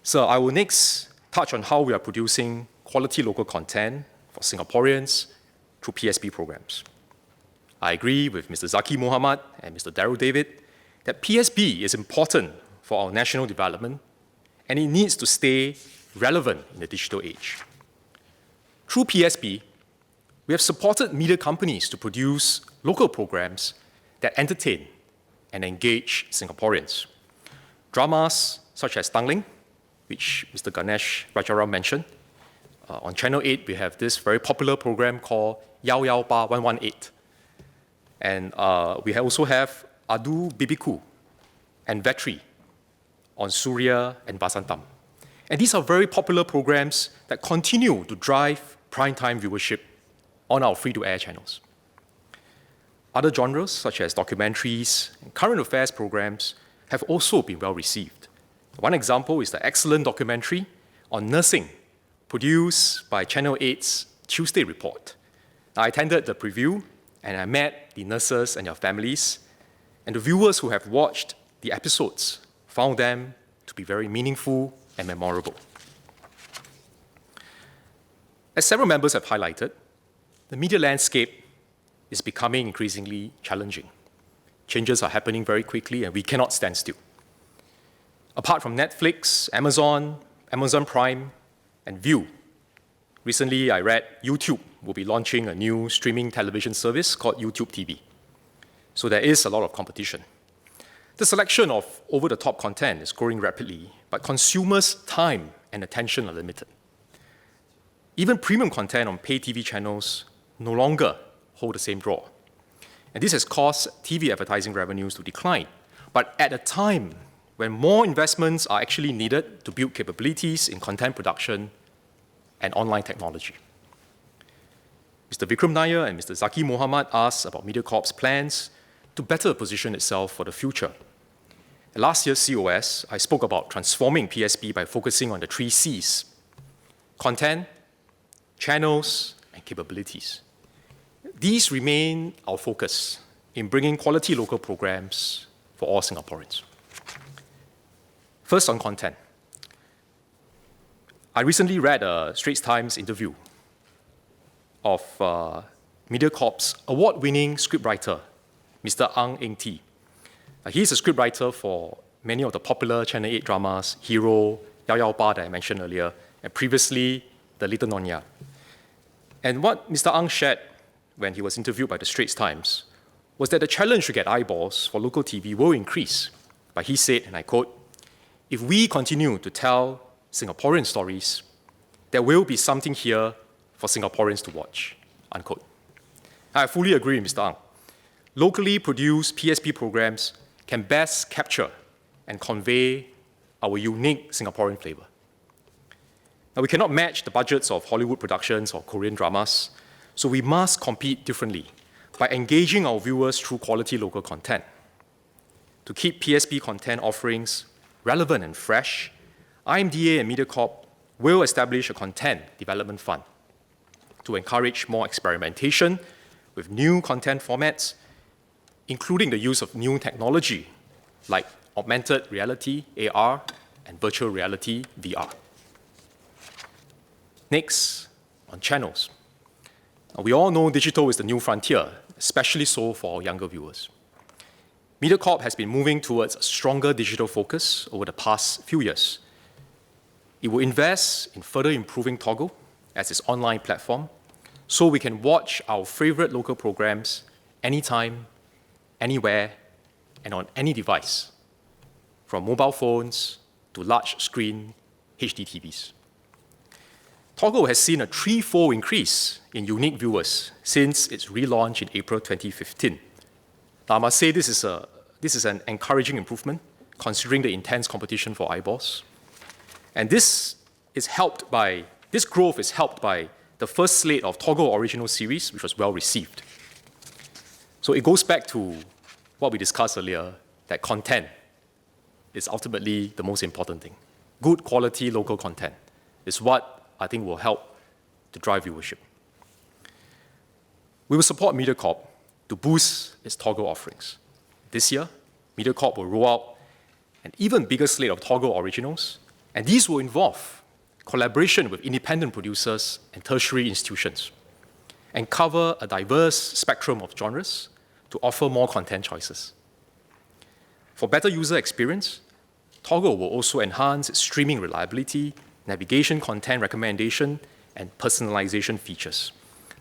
So I will next touch on how we are producing quality local content for Singaporeans through PSP programs. I agree with Mr. Zaki Mohamad and Mr. Daryl David that PSP is important for our national development and it needs to stay relevant in the digital age. Through PSP, we have supported media companies to produce local programs that entertain and engage Singaporeans. Dramas such as Tanglin, which Mr. Ganesh Rajaram mentioned. On Channel 8, we have this very popular program called Yao Yao Ba 118. And we also have Adu Bibiku and Vetri on Surya and Vasantam. And these are very popular programs that continue to drive primetime viewership on our free-to-air channels. Other genres, such as documentaries and current affairs programs, have also been well received. One example is the excellent documentary on nursing, produced by Channel 8's Tuesday Report. I attended the preview, and I met the nurses and their families, and the viewers who have watched the episodes found them to be very meaningful and memorable. As several members have highlighted, the media landscape is becoming increasingly challenging. Changes are happening very quickly, and we cannot stand still. Apart from Netflix, Amazon Prime, and Viu, recently I read YouTube will be launching a new streaming television service called YouTube TV. So there is a lot of competition. The selection of over-the-top content is growing rapidly, but consumers' time and attention are limited. Even premium content on pay TV channels no longer hold the same draw. And this has caused TV advertising revenues to decline. But at a time when more investments are actually needed to build capabilities in content production and online technology. Mr. Vikram Nair and Mr. Zaki Mohamad asked about MediaCorp's plans to better position itself for the future. At last year's COS, I spoke about transforming PSP by focusing on the 3 Cs: content, channels, and capabilities. These remain our focus in bringing quality local programs for all Singaporeans. First, on content. I recently read a Straits Times interview of MediaCorp's award-winning scriptwriter, Mr. Ang Eng Tee. He's a scriptwriter for many of the popular Channel 8 dramas, Hero, Yao Yao Ba that I mentioned earlier, and previously, The Little Nyonya. And what Mr. Ang shared when he was interviewed by the Straits Times was that the challenge to get eyeballs for local TV will increase. But he said, and I quote, "If we continue to tell Singaporean stories, there will be something here for Singaporeans to watch," unquote. I fully agree with Mr. Ang. Locally produced PSP programs can best capture and convey our unique Singaporean flavor. Now, we cannot match the budgets of Hollywood productions or Korean dramas, so we must compete differently by engaging our viewers through quality local content. To keep PSP content offerings relevant and fresh, IMDA and MediaCorp will establish a content development fund to encourage more experimentation with new content formats, including the use of new technology like augmented reality, AR, and virtual reality, VR. Next, on channels. Now, we all know digital is the new frontier, especially so for our younger viewers. MediaCorp has been moving towards a stronger digital focus over the past few years. It will invest in further improving Toggle as its online platform so we can watch our favorite local programs anytime, anywhere, and on any device, from mobile phones to large screen HD TVs. Toggle has seen a 3-fold increase in unique viewers since its relaunch in April 2015. Now, I must say this is an encouraging improvement considering the intense competition for eyeballs. And this growth is helped by the first slate of Toggle original series, which was well received. So it goes back to what we discussed earlier, that content is ultimately the most important thing. Good quality local content is what I think will help to drive viewership. We will support MediaCorp to boost its Toggle offerings. This year, MediaCorp will roll out an even bigger slate of Toggle originals And these will involve collaboration with independent producers and tertiary institutions, and cover a diverse spectrum of genres to offer more content choices. For better user experience, Toggle will also enhance its streaming reliability, navigation, content recommendation, and personalization features.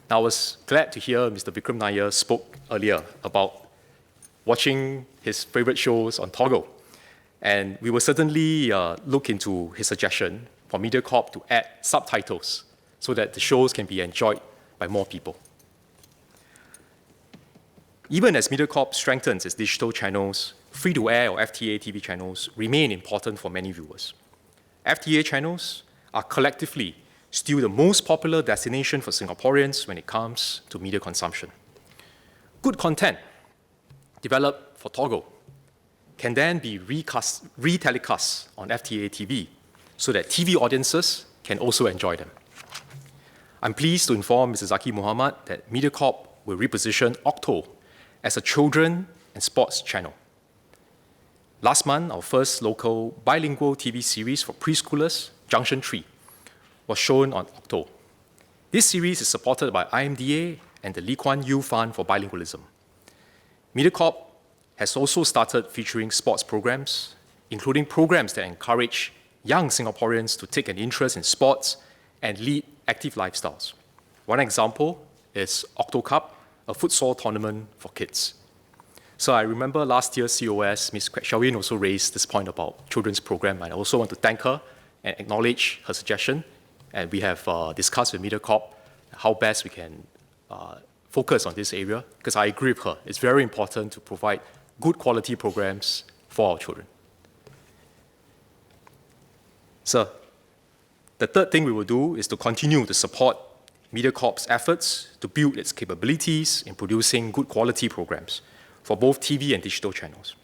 Now, I was glad to hear Mr. Vikram Nair spoke earlier about watching his favorite shows on Toggle. And we will certainly look into his suggestion for MediaCorp to add subtitles so that the shows can be enjoyed by more people. Even as MediaCorp strengthens its digital channels, free-to-air or FTA TV channels remain important for many viewers. FTA channels are collectively still the most popular destination for Singaporeans when it comes to media consumption. Good content developed for Toggle can then be retelecast on FTA TV so that TV audiences can also enjoy them. I'm pleased to inform Mr. Zaki Mohamad that MediaCorp will reposition Okto as a children and sports channel. Last month, our first local bilingual TV series for preschoolers, Junction 3, was shown on Okto. This series is supported by IMDA and the Lee Kuan Yew Fund for Bilingualism. MediaCorp has also started featuring sports programs, including programs that encourage young Singaporeans to take an interest in sports and lead active lifestyles. One example is Okto Cup, a futsal tournament for kids. So I remember last year's COS, Ms. Kwek Xiao Yin also raised this point about children's program, and I also want to thank her and acknowledge her suggestion. And we have discussed with MediaCorp how best we can focus on this area, because I agree with her. It's very important to provide good quality programs for our children. So the third thing we will do is to continue to support MediaCorp's efforts to build its capabilities in producing good quality programs for both TV and digital channels.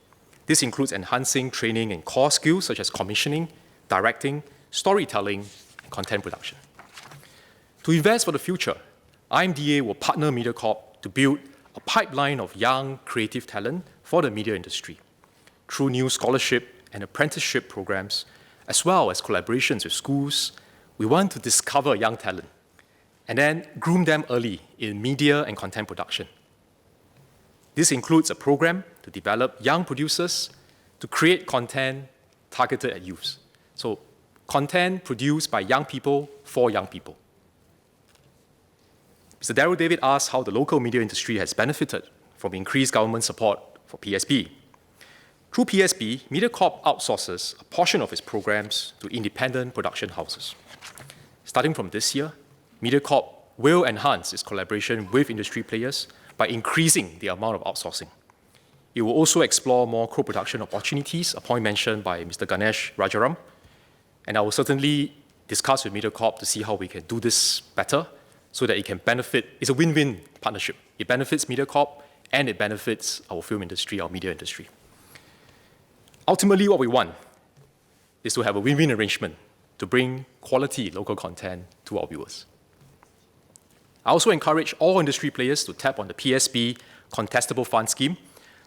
This includes enhancing training in core skills such as commissioning, directing, storytelling, and content production. To invest for the future, IMDA will partner MediaCorp to build a pipeline of young creative talent for the media industry through new scholarship and apprenticeship programs, as well as collaborations with schools. We want to discover young talent and then groom them early in media and content production. This includes a program to develop young producers to create content targeted at youth. So content produced by young people for young people. Mr. Daryl David asked how the local media industry has benefited from increased government support for PSB. Through PSB, MediaCorp outsources a portion of its programs to independent production houses. Starting from this year, MediaCorp will enhance its collaboration with industry players by increasing the amount of outsourcing. It will also explore more co-production opportunities, a point mentioned by Mr. Ganesh Rajaram, and I will certainly discuss with MediaCorp to see how we can do this better so that it can benefit. It's a win-win partnership. It benefits MediaCorp and it benefits our film industry, our media industry. Ultimately, what we want is to have a win-win arrangement to bring quality local content to our viewers. I also encourage all industry players to tap on the PSB Contestable Fund Scheme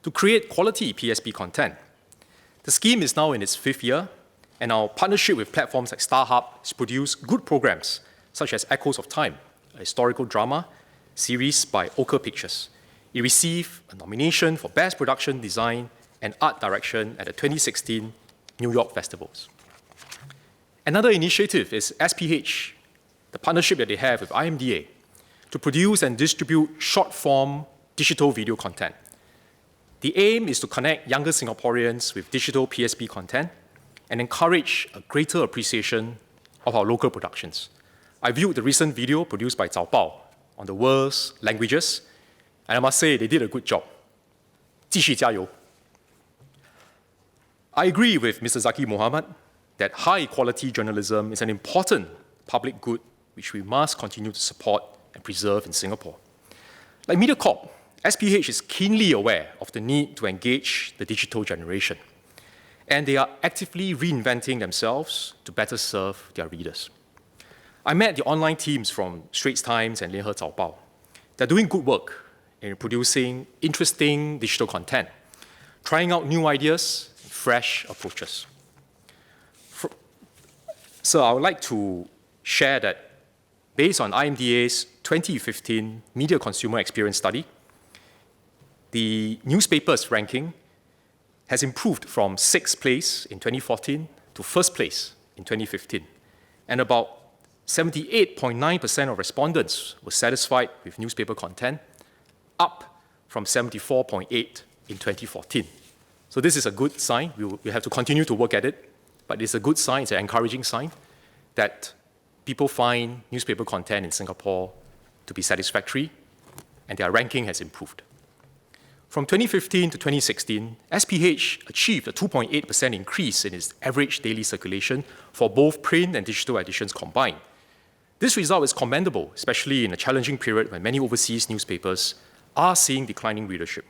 to create quality PSB content. The scheme is now in its 5th year, and our partnership with platforms like StarHub has produced good programs such as Echoes of Time, a historical drama series by Ochre Pictures. It received a nomination for Best Production Design and Art Direction at the 2016 New York Festivals. Another initiative is SPH, the partnership that they have with IMDA to produce and distribute short-form digital video content. The aim is to connect younger Singaporeans with digital PSB content and encourage a greater appreciation of our local productions. I viewed the recent video produced by Zhao Bao on the world's languages, and I must say they did a good job. 继续加油. I agree with Mr. Zaki Mohamad that high-quality journalism is an important public good which we must continue to support and preserve in Singapore. Like MediaCorp, SPH is keenly aware of the need to engage the digital generation, and they are actively reinventing themselves to better serve their readers. I met the online teams from Straits Times and Lianhe Zaobao. They're doing good work in producing interesting digital content, trying out new ideas, fresh approaches. So I would like to share that based on IMDA's 2015 Media Consumer Experience Study, the newspaper's ranking has improved from 6th place in 2014 to 1st place in 2015. And about 78.9% of respondents were satisfied with newspaper content, up from 74.8% in 2014. So this is a good sign. We have to continue to work at it, but it's a good sign, it's an encouraging sign that people find newspaper content in Singapore to be satisfactory, and their ranking has improved. From 2015 to 2016, SPH achieved a 2.8% increase in its average daily circulation for both print and digital editions combined. This result is commendable, especially in a challenging period when many overseas newspapers are seeing declining readership.